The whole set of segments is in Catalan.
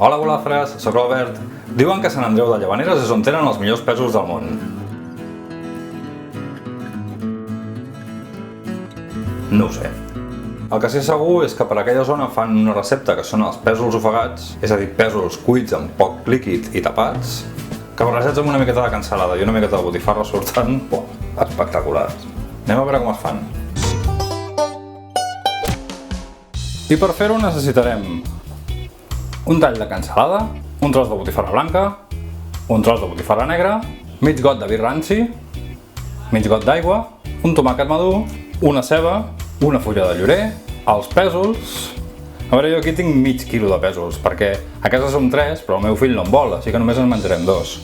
Hola golafres, sóc l'Albert. Diuen que Sant Andreu de Llavaneres és on tenen els millors pèsols del món. No ho sé. El que sí segur és que per aquella zona fan una recepta que són els pèsols ofegats, és a dir, pèsols cuits amb poc líquid i tapats, que barrejats amb una miqueta de cansalada i una miqueta de botifarra surten espectaculars. Anem a veure com es fan. I per fer-ho necessitarem un tall de cansalada, un tros de botifarra blanca, un tros de botifarra negra, mig got de vi ranci, mig got d'aigua, un tomàquet madur, una ceba, una fulla de llorer, els pèsols. A veure, jo aquí tinc mig quilo de pèsols, perquè a casa som 3, però el meu fill no en vol, així que només en menjarem 2.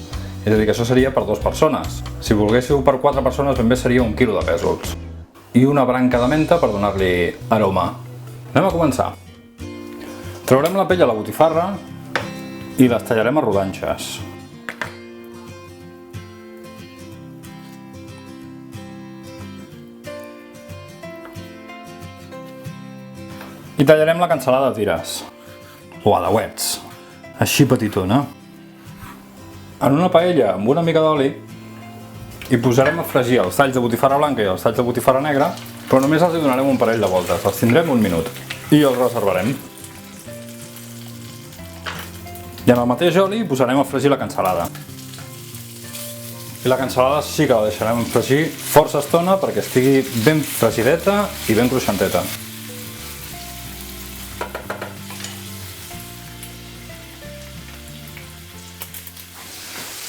És a dir, que això seria per 2 persones. Si volguéssiu per 4 persones, ben bé seria 1 quilo de pèsols. I una branca de menta per donar-li aroma. Anem a començar. Traurem la pell a la botifarra i les tallarem a rodanxes. I tallarem la cansalada a tires, o a dauets, així petitona. En una paella amb una mica d'oli hi posarem a fregir els talls de botifarra blanca i els talls de botifarra negra, però només els hi donarem un parell de voltes, els tindrem un minut i els reservarem. I en el mateix oli posarem a fregir la cansalada. I la cansalada sí que la deixarem fregir força estona perquè estigui ben fregideta i ben cruixenteta.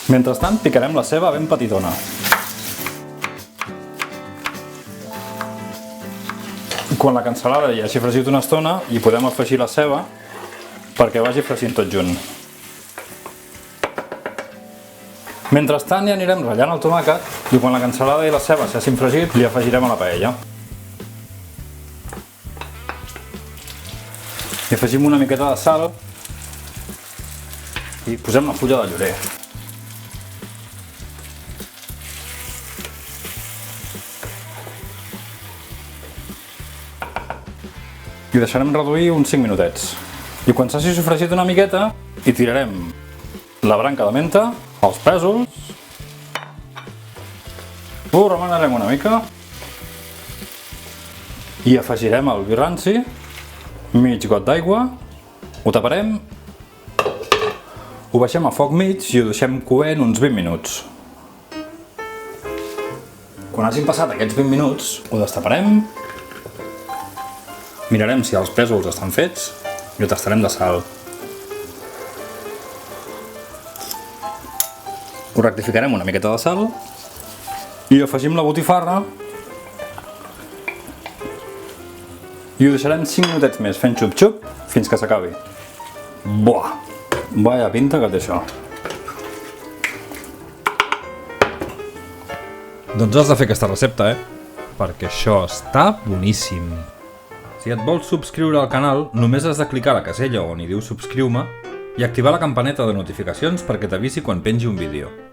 Mentrestant picarem la ceba ben petitona. Quan la cansalada ja hagi fregit una estona, hi podem afegir la ceba perquè vagi fregint tot junt. Mentrestant ja anirem ratllant el tomàquet i quan la cansalada i la ceba s'hagin fregit li afegirem a la paella. Hi afegim una miqueta de sal i posem la fulla de llorer. I deixarem reduir uns 5 minutets. I quan s'hagi sofregit una miqueta, hi tirarem la branca de menta, els pèsols, ho remenarem una mica i afegirem el vi ranci, mig got d'aigua, ho taparem, ho baixem a foc mig i ho deixem coent uns 20 minuts. Quan hagin passat aquests 20 minuts, ho destaparem, mirarem si els pèsols estan fets i ho tastarem de sal. Ho rectificarem una miqueta de sal i afegim la botifarra i ho deixarem 5 minutets més fent xup-xup fins que s'acabi. Buah! Vaya pinta que té això. Doncs has de fer aquesta recepta, perquè això està boníssim. Si et vols subscriure al canal, només has de clicar a la casella on hi diu subscriu-me i activar la campaneta de notificacions perquè t'avisi quan pengi un vídeo.